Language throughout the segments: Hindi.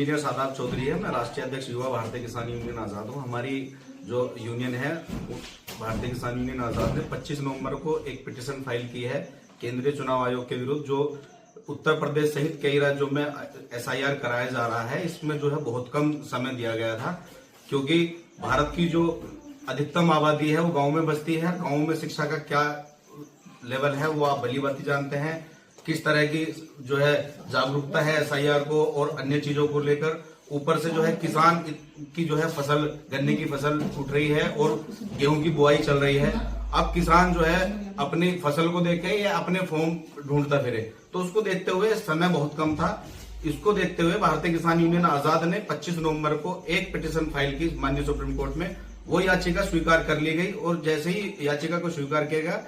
इंजीनियर सादाब चौधरी है। मैं राष्ट्रीय अध्यक्ष युवा भारतीय किसान यूनियन आजाद हूँ। हमारी जो यूनियन है भारतीय किसान यूनियन आजाद ने 25 नवंबर को एक पिटीशन फाइल की है केंद्रीय चुनाव आयोग के विरुद्ध, जो उत्तर प्रदेश सहित कई राज्यों में SIR कराया जा रहा है। इसमें जो है बहुत कम समय दिया गया था, क्योंकि भारत की जो अधिकतम आबादी है वो गांव में बसती है। गांव में शिक्षा का क्या लेवल है वो आप भली भांति जानते हैं। किस तरह की जो है जागरूकता है SIR को और अन्य चीजों को लेकर। ऊपर से जो है किसान की जो है फसल, गन्ने की फसल उठ रही है और गेहूं की बुआई चल रही है। अब किसान जो है अपनी फसल को देखे या अपने फॉर्म ढूंढता फिरे, तो उसको देखते हुए समय बहुत कम था। इसको देखते हुए भारतीय किसान यूनियन आजाद ने 25 नवंबर को एक पिटीशन फाइल की माननीय सुप्रीम कोर्ट में। वो याचिका स्वीकार कर ली गई और जैसे ही याचिका को स्वीकार किया गया,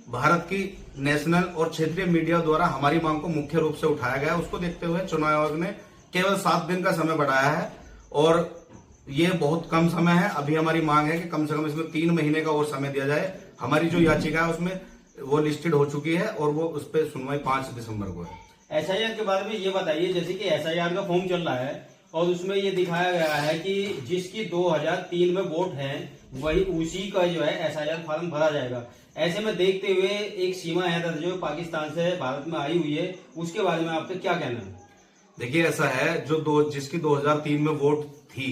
भारत की नेशनल और क्षेत्रीय मीडिया द्वारा हमारी मांग को मुख्य रूप से उठाया गया। उसको देखते हुए चुनाव आयोग ने केवल 7 दिन का समय बढ़ाया है और ये बहुत कम समय है। अभी हमारी मांग है कि कम से कम इसमें 3 महीने का और समय दिया जाए। हमारी जो याचिका है उसमें वो लिस्टेड हो चुकी है और वो उस पर सुनवाई 5 दिसंबर को है। SIR के बारे में ये बताइए, जैसे कि SIR का फॉर्म चल रहा है और उसमें ये दिखाया गया है कि जिसकी 2003 में वोट है वही उसी का जो है SIR फॉर्म भरा जाएगा। ऐसे में देखते हुए एक सीमा हैदर जो पाकिस्तान से भारत में आई हुई है, उसके बारे में आपका क्या कहना है? देखिए, ऐसा है, जिसकी 2003 में वोट थी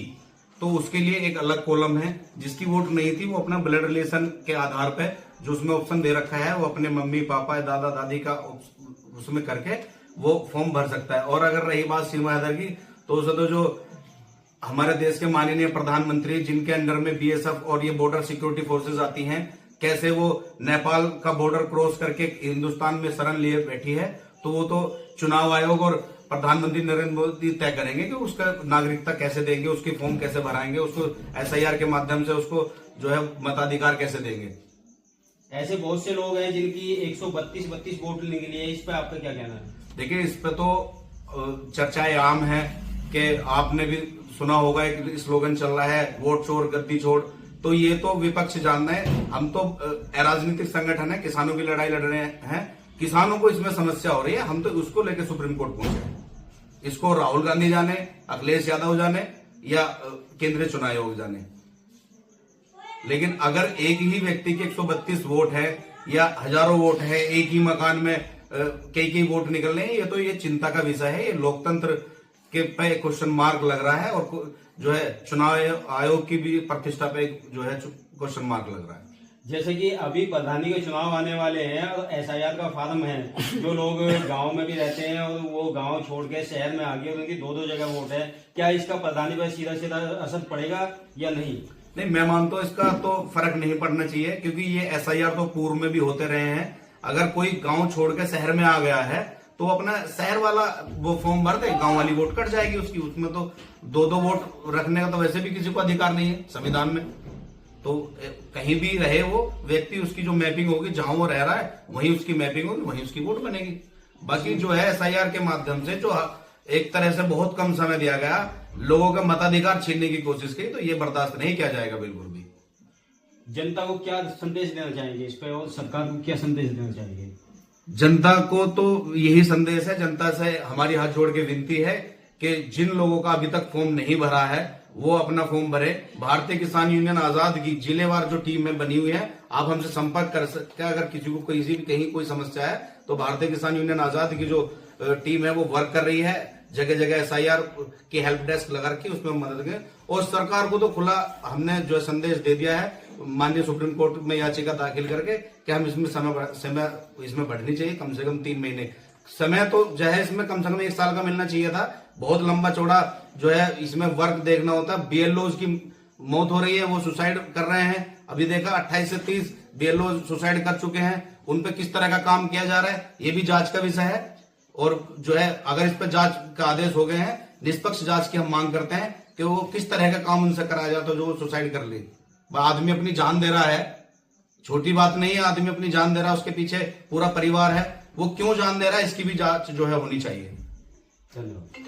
तो उसके लिए एक अलग कॉलम है। जिसकी वोट नहीं थी वो अपना ब्लड रिलेशन के आधार पे जो उसमें ऑप्शन दे रखा है वो अपने मम्मी पापा दादा दादी का उसमें करके वो फॉर्म भर सकता है। और अगर रही बात सीमा हैदर की, तो उसे तो जो हमारे देश के माननीय प्रधानमंत्री जिनके अंडर में BSF और ये बॉर्डर सिक्योरिटी फोर्सेज आती हैं, कैसे वो नेपाल का बॉर्डर क्रॉस करके हिंदुस्तान में शरण लिए बैठी है, तो वो तो चुनाव आयोग और प्रधानमंत्री नरेंद्र मोदी तय करेंगे कि उसका नागरिकता कैसे देंगे, उसकी फॉर्म कैसे भराएंगे, उसको SIR के माध्यम से उसको जो है मताधिकार कैसे देंगे। ऐसे बहुत से लोग हैं जिनकी 132 वोट निकली है, इस पे आपका क्या कहना है? देखिए, इस पे तो चर्चाएं आम है कि आपने भी सुना होगा एक स्लोगन चल रहा है, वोट चोर गद्दी छोड़। तो ये तो विपक्ष जानना है, हम तो राजनीतिक संगठन है, किसानों की लड़ाई लड़ रहे हैं। किसानों को इसमें समस्या हो रही है, हम तो उसको लेकर सुप्रीम कोर्ट पहुंचे। इसको राहुल गांधी जाने, अखिलेश यादव जाने या केंद्रीय चुनाव आयोग जाने। लेकिन अगर एक ही व्यक्ति के 132 वोट है या हजारों वोट है, एक ही मकान में कई वोट निकल रहे हैं, ये चिंता का विषय है। ये लोकतंत्र के पे क्वेश्चन मार्क लग रहा है और जो है चुनाव आयोग की भी प्रतिष्ठा पे जो है क्वेश्चन मार्क लग रहा है। जैसे कि अभी प्रधानी के चुनाव आने वाले हैं और SIR का फॉर्म है, जो लोग गांव में भी रहते हैं और वो गांव छोड़ के शहर में आ गए, उनकी 2-2 जगह वोट है, क्या इसका प्रधानी पर सीधा असर पड़ेगा या नहीं? नहीं, मैं मानता हूं इसका तो फर्क नहीं पड़ना चाहिए, क्योंकि ये SIR तो पूर्व में भी होते रहे हैं। अगर कोई गांव छोड़ के शहर में आ गया है तो अपना शहर वाला वो फॉर्म भर दे, गांव वाली वोट कट जाएगी उसकी। उसमें तो 2-2 वोट रखने का तो वैसे भी किसी को अधिकार नहीं है संविधान में। तो कहीं भी रहे वो व्यक्ति, उसकी जो मैपिंग होगी जहां वो रह रहा है वहीं उसकी मैपिंग होगी, वहीं उसकी वोट बनेगी। बाकी जो है SIR के माध्यम से जो एक तरह से बहुत कम समय दिया गया, लोगों का मताधिकार छीनने की कोशिश की, तो ये बर्दाश्त नहीं किया जाएगा बिल्कुल भी। जनता को क्या संदेश देना चाहेंगे इस पे और सरकार को क्या संदेश देना चाहेंगे? जनता को तो यही संदेश है, जनता से हमारी हाथ जोड़ के विनती है कि जिन लोगों का अभी तक फॉर्म नहीं भरा है वो अपना फॉर्म भरे। भारतीय किसान यूनियन आजाद की जिलेवार जो टीम में बनी हुई है, आप हमसे संपर्क कर सकते हैं। अगर किसी को कहीं कोई समस्या है तो भारतीय किसान यूनियन आजाद की जो टीम है वो वर्क कर रही है। जगह जगह SIR की हेल्प डेस्क लगा रखी, उसमें मदद करें। और सरकार को तो खुला हमने जो संदेश दे दिया है माननीय सुप्रीम कोर्ट में याचिका दाखिल करके कि हम इसमें समय इसमें बढ़नी चाहिए, कम से कम 3 महीने समय तो जो है इसमें कम से कम 1 साल का मिलना चाहिए था। बहुत लंबा चौड़ा जो है इसमें वर्क देखना होता है। BLOs की मौत हो रही है, वो सुसाइड कर रहे हैं। अभी देखा 28 से 30 BLO सुसाइड कर चुके हैं। उन पे किस तरह का काम किया जा रहा है ये भी जांच का विषय है। और जो है अगर इस पर जांच का आदेश हो गए हैं, निष्पक्ष जांच की हम मांग करते हैं कि वो किस तरह का काम उनसे कराया जाए तो जो वो सुसाइड कर ले। आदमी अपनी जान दे रहा है, छोटी बात नहीं है, आदमी अपनी जान दे रहा है, उसके पीछे पूरा परिवार है, वो क्यों जान दे रहा है इसकी भी जांच जो है होनी चाहिए। धन्यवाद।